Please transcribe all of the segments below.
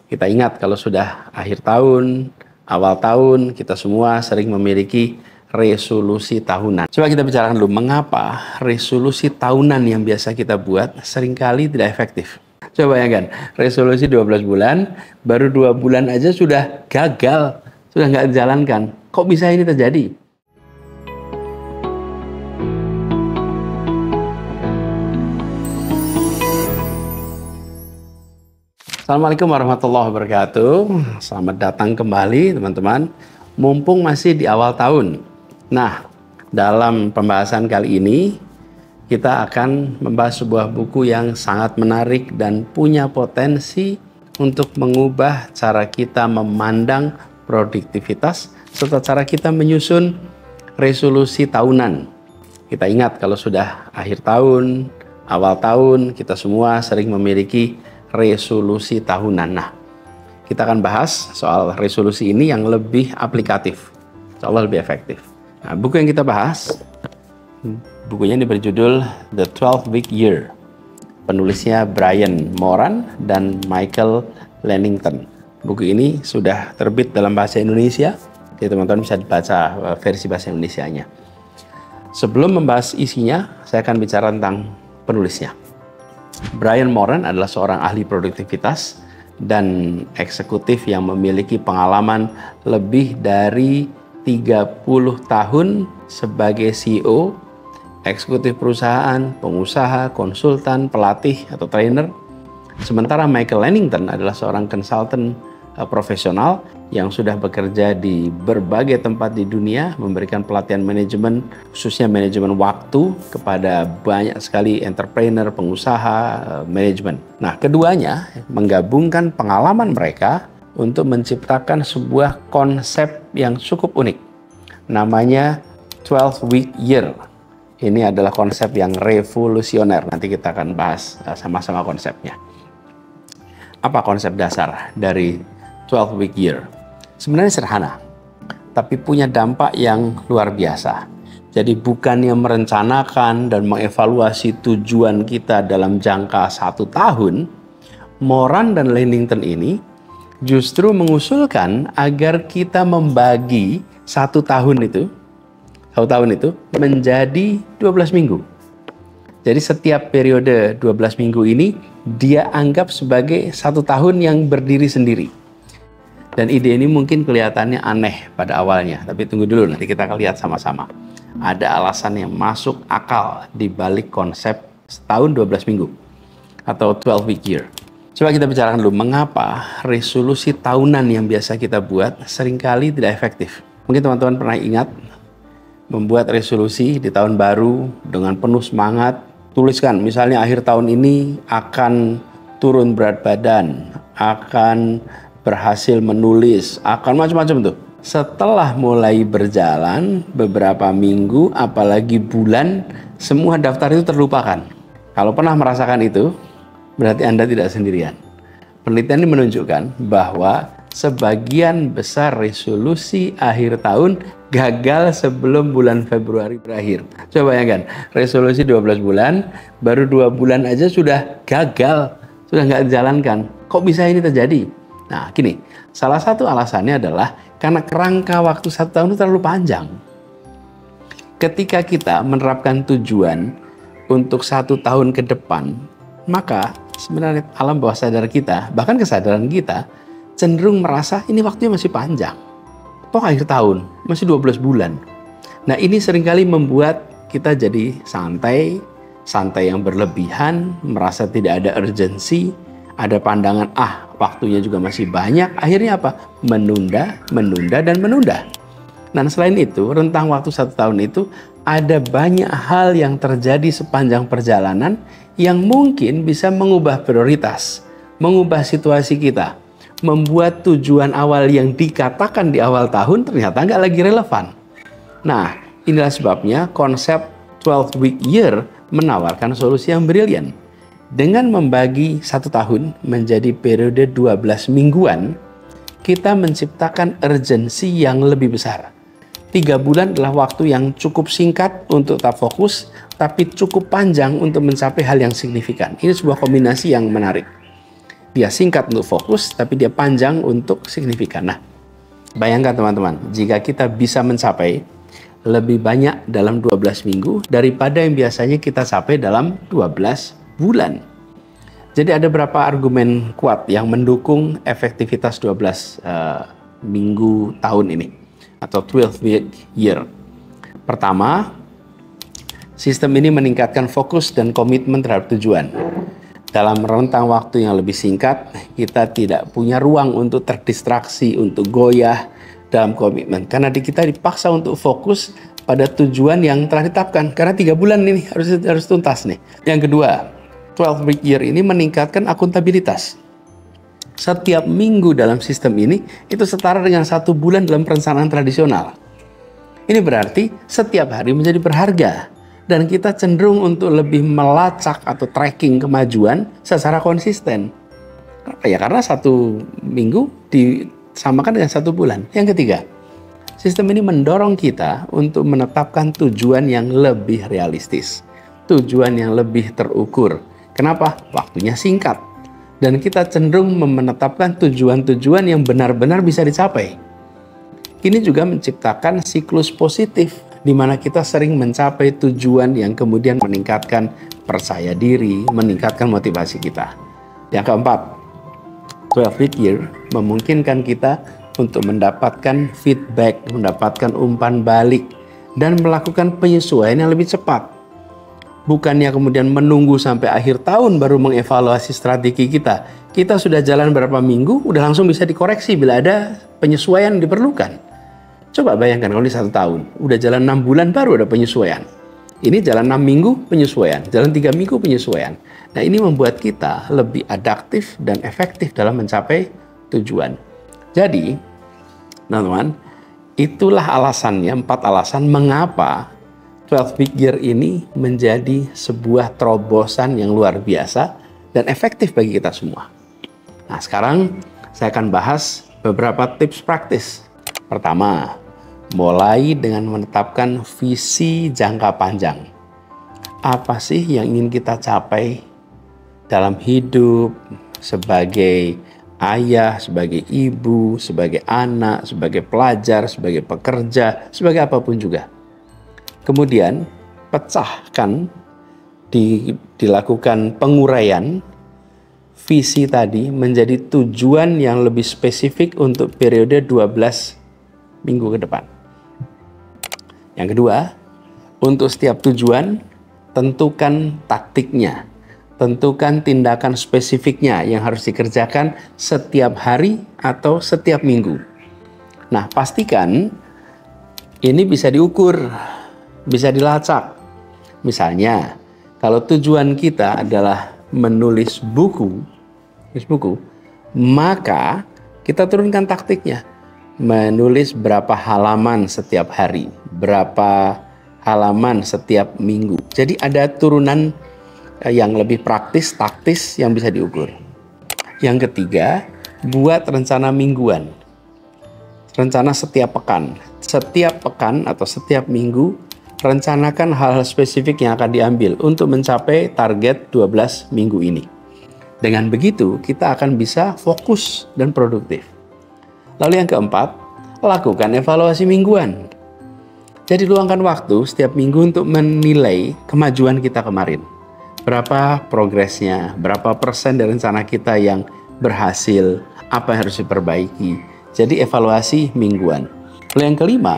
Kita ingat kalau sudah akhir tahun, awal tahun, kita semua sering memiliki resolusi tahunan. Coba kita bicarakan dulu, mengapa resolusi tahunan yang biasa kita buat seringkali tidak efektif. Coba bayangkan, resolusi 12 bulan, baru 2 bulan aja sudah gagal, sudah nggak dijalankan. Kok bisa ini terjadi? Assalamualaikum warahmatullahi wabarakatuh. Selamat datang kembali teman-teman. Mumpung masih di awal tahun. Nah, dalam pembahasan kali ini kita akan membahas sebuah buku yang sangat menarik dan punya potensi untuk mengubah cara kita memandang produktivitas serta cara kita menyusun resolusi tahunan. Kita ingat kalau sudah akhir tahun, awal tahun, kita semua sering memiliki resolusi tahunan. Nah, kita akan bahas soal resolusi ini yang lebih aplikatif, insya Allah lebih efektif. Nah, buku yang kita bahas, bukunya ini berjudul The 12-Week Year. Penulisnya Brian Moran dan Michael Lennington. Buku ini sudah terbit dalam bahasa Indonesia, jadi teman-teman bisa baca versi bahasa Indonesianya. Sebelum membahas isinya, saya akan bicara tentang penulisnya. Brian Moran adalah seorang ahli produktivitas dan eksekutif yang memiliki pengalaman lebih dari 30 tahun sebagai CEO, eksekutif perusahaan, pengusaha, konsultan, pelatih atau trainer. Sementara Michael Lennington adalah seorang konsultan profesional yang sudah bekerja di berbagai tempat di dunia, memberikan pelatihan manajemen, khususnya manajemen waktu kepada banyak sekali entrepreneur, pengusaha, manajemen. Nah, keduanya menggabungkan pengalaman mereka untuk menciptakan sebuah konsep yang cukup unik. Namanya 12-Week Year. Ini adalah konsep yang revolusioner. Nanti kita akan bahas sama-sama konsepnya. Apa konsep dasar dari 12-Week Year? Sebenarnya sederhana, tapi punya dampak yang luar biasa. Jadi bukannya merencanakan dan mengevaluasi tujuan kita dalam jangka 1 tahun, Moran dan Lennington ini justru mengusulkan agar kita membagi 1 tahun itu menjadi 12 minggu. Jadi setiap periode 12 minggu ini dia anggap sebagai 1 tahun yang berdiri sendiri. Dan ide ini mungkin kelihatannya aneh pada awalnya, tapi tunggu dulu, nanti kita akan lihat sama-sama. Ada alasan yang masuk akal di balik konsep setahun 12 minggu atau 12-week year. Coba kita bicarakan dulu, mengapa resolusi tahunan yang biasa kita buat seringkali tidak efektif. Mungkin teman-teman pernah ingat membuat resolusi di tahun baru dengan penuh semangat. Tuliskan, misalnya akhir tahun ini akan turun berat badan, akan berhasil menulis, akan macam-macam tuh. Setelah mulai berjalan beberapa minggu, apalagi bulan, semua daftar itu terlupakan. Kalau pernah merasakan itu, berarti Anda tidak sendirian. Penelitian ini menunjukkan bahwa sebagian besar resolusi akhir tahun gagal sebelum bulan Februari berakhir. Coba bayangkan, resolusi 12 bulan, baru 2 bulan aja sudah gagal, sudah nggak dijalankan. Kok bisa ini terjadi? Nah, gini, salah satu alasannya adalah karena kerangka waktu 1 tahun itu terlalu panjang. Ketika kita menerapkan tujuan untuk 1 tahun ke depan, maka sebenarnya alam bawah sadar kita, bahkan kesadaran kita, cenderung merasa ini waktunya masih panjang. Toh akhir tahun, masih 12 bulan. Nah, ini seringkali membuat kita jadi santai yang berlebihan, merasa tidak ada urgensi, ada pandangan, waktunya juga masih banyak. Akhirnya apa? Menunda, dan menunda. Dan selain itu, rentang waktu 1 tahun itu, ada banyak hal yang terjadi sepanjang perjalanan yang mungkin bisa mengubah prioritas, mengubah situasi kita, membuat tujuan awal yang dikatakan di awal tahun ternyata nggak lagi relevan. Nah, inilah sebabnya konsep 12-week year menawarkan solusi yang brilian. Dengan membagi 1 tahun menjadi periode 12 mingguan, kita menciptakan urgensi yang lebih besar. 3 bulan adalah waktu yang cukup singkat untuk tetap fokus, tapi cukup panjang untuk mencapai hal yang signifikan. Ini sebuah kombinasi yang menarik. dia singkat untuk fokus, tapi dia panjang untuk signifikan. Nah, bayangkan teman-teman, jika kita bisa mencapai lebih banyak dalam 12 minggu daripada yang biasanya kita capai dalam 12 bulan. Jadi ada beberapa argumen kuat yang mendukung efektivitas 12 minggu tahun ini, atau 12-week year. Pertama, sistem ini meningkatkan fokus dan komitmen terhadap tujuan. Dalam rentang waktu yang lebih singkat, kita tidak punya ruang untuk terdistraksi, untuk goyah dalam komitmen. Karena kita dipaksa untuk fokus pada tujuan yang telah ditetapkan. Karena 3 bulan ini harus tuntas nih. Yang kedua, 12-week year ini meningkatkan akuntabilitas. Setiap minggu dalam sistem ini itu setara dengan 1 bulan dalam perencanaan tradisional. Ini berarti setiap hari menjadi berharga. Dan kita cenderung untuk lebih melacak atau tracking kemajuan secara konsisten. Kenapa ya? Karena 1 minggu disamakan dengan 1 bulan. Yang ketiga, sistem ini mendorong kita untuk menetapkan tujuan yang lebih realistis. Tujuan yang lebih terukur. Kenapa? Waktunya singkat. Dan kita cenderung menetapkan tujuan-tujuan yang benar-benar bisa dicapai. Ini juga menciptakan siklus positif, di mana kita sering mencapai tujuan yang kemudian meningkatkan percaya diri, meningkatkan motivasi kita. Yang keempat, 12-week year memungkinkan kita untuk mendapatkan feedback, mendapatkan umpan balik, dan melakukan penyesuaian yang lebih cepat. Bukannya kemudian menunggu sampai akhir tahun baru mengevaluasi strategi kita. Kita sudah jalan berapa minggu, udah langsung bisa dikoreksi bila ada penyesuaian yang diperlukan. Coba bayangkan kalau di 1 tahun, udah jalan 6 bulan baru ada penyesuaian. Ini jalan 6 minggu penyesuaian, jalan 3 minggu penyesuaian. Nah, ini membuat kita lebih adaptif dan efektif dalam mencapai tujuan. Jadi, teman-teman, itulah alasannya, 4 alasan mengapa 12-week year ini menjadi sebuah terobosan yang luar biasa dan efektif bagi kita semua. Nah, sekarang saya akan bahas beberapa tips praktis. Pertama, mulai dengan menetapkan visi jangka panjang. Apa sih yang ingin kita capai dalam hidup sebagai ayah, sebagai ibu, sebagai anak, sebagai pelajar, sebagai pekerja, sebagai apapun juga. Kemudian pecahkan, dilakukan penguraian visi tadi menjadi tujuan yang lebih spesifik untuk periode 12 minggu ke depan. Yang kedua, untuk setiap tujuan, tentukan taktiknya. Tentukan tindakan spesifiknya yang harus dikerjakan setiap hari atau setiap minggu. Nah, pastikan ini bisa diukur, bisa dilacak. Misalnya, kalau tujuan kita adalah menulis buku, maka kita turunkan taktiknya. Menulis berapa halaman setiap hari, berapa halaman setiap minggu. Jadi ada turunan yang lebih praktis, taktis yang bisa diukur. Yang ketiga, buat rencana mingguan. Rencana setiap pekan. Setiap pekan atau setiap minggu, rencanakan hal-hal spesifik yang akan diambil untuk mencapai target 12 minggu ini. Dengan begitu, kita akan bisa fokus dan produktif. Lalu yang keempat, lakukan evaluasi mingguan. Jadi luangkan waktu setiap minggu untuk menilai kemajuan kita kemarin. Berapa progresnya, berapa persen dari rencana kita yang berhasil, apa yang harus diperbaiki. Jadi evaluasi mingguan. Lalu yang kelima,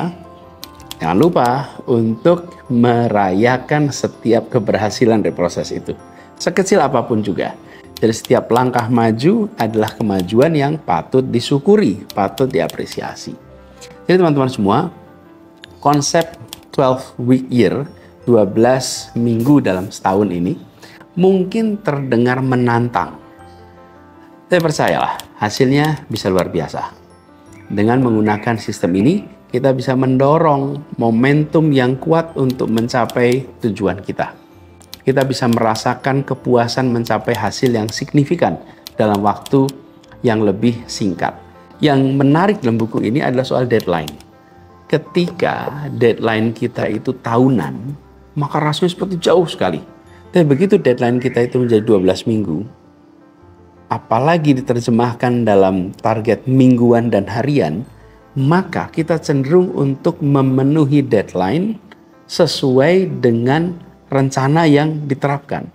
jangan lupa untuk merayakan setiap keberhasilan dari proses itu. Sekecil apapun juga. Jadi setiap langkah maju adalah kemajuan yang patut disyukuri, patut diapresiasi. Jadi teman-teman semua, konsep 12-week year, 12 minggu dalam setahun ini, mungkin terdengar menantang. Tapi percayalah, hasilnya bisa luar biasa. Dengan menggunakan sistem ini, kita bisa mendorong momentum yang kuat untuk mencapai tujuan kita. Kita bisa merasakan kepuasan mencapai hasil yang signifikan dalam waktu yang lebih singkat. Yang menarik dalam buku ini adalah soal deadline. Ketika deadline kita itu tahunan, maka rasanya seperti jauh sekali. Tapi begitu deadline kita itu menjadi 12 minggu, apalagi diterjemahkan dalam target mingguan dan harian, maka kita cenderung untuk memenuhi deadline sesuai dengan rencana yang diterapkan.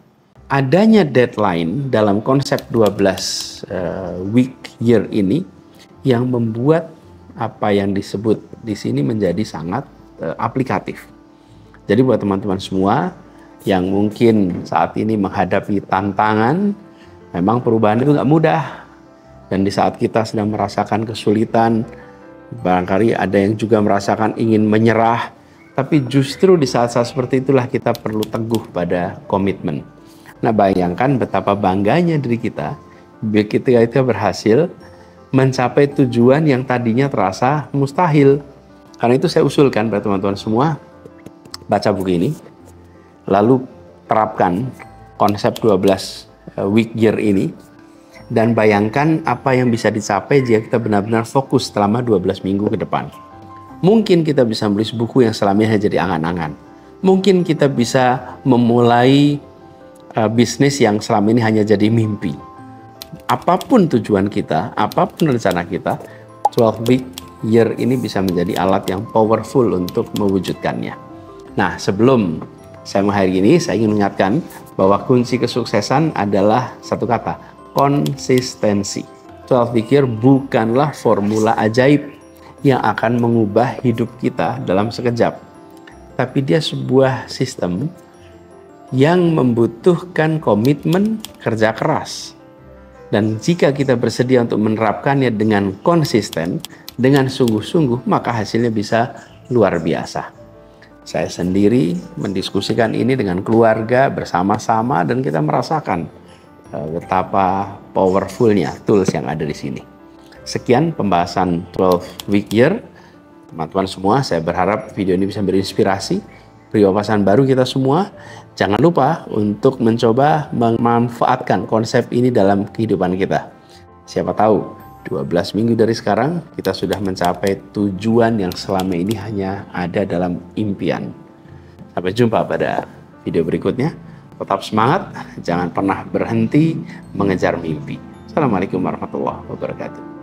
Adanya deadline dalam konsep 12 week year ini yang membuat apa yang disebut di sini menjadi sangat aplikatif. Jadi buat teman-teman semua yang mungkin saat ini menghadapi tantangan, memang perubahan itu nggak mudah. Dan di saat kita sedang merasakan kesulitan, barangkali ada yang juga merasakan ingin menyerah, tapi justru di saat-saat seperti itulah kita perlu teguh pada komitmen. Nah, bayangkan betapa bangganya diri kita ketika kita berhasil mencapai tujuan yang tadinya terasa mustahil. Karena itu saya usulkan pada teman-teman semua, baca buku ini, lalu terapkan konsep 12 week year ini, dan bayangkan apa yang bisa dicapai jika kita benar-benar fokus selama 12 minggu ke depan. Mungkin kita bisa menulis buku yang selama ini hanya jadi angan-angan. Mungkin kita bisa memulai bisnis yang selama ini hanya jadi mimpi. Apapun tujuan kita, apapun rencana kita, 12 week year ini bisa menjadi alat yang powerful untuk mewujudkannya. Nah, sebelum saya mengakhiri ini, saya ingin mengingatkan bahwa kunci kesuksesan adalah satu kata, konsistensi. 12 week year bukanlah formula ajaib yang akan mengubah hidup kita dalam sekejap. Tapi dia sebuah sistem yang membutuhkan komitmen kerja keras. Dan jika kita bersedia untuk menerapkannya dengan konsisten, dengan sungguh-sungguh, maka hasilnya bisa luar biasa. Saya sendiri mendiskusikan ini dengan keluarga bersama-sama dan kita merasakan betapa powerfulnya tools yang ada di sini. Sekian pembahasan 12 week year. Teman-teman semua, saya berharap video ini bisa berinspirasi, beri wawasan baru kita semua. Jangan lupa untuk mencoba memanfaatkan konsep ini dalam kehidupan kita. Siapa tahu 12 minggu dari sekarang kita sudah mencapai tujuan yang selama ini hanya ada dalam impian. Sampai jumpa pada video berikutnya. Tetap semangat, jangan pernah berhenti mengejar mimpi. Assalamualaikum warahmatullahi wabarakatuh.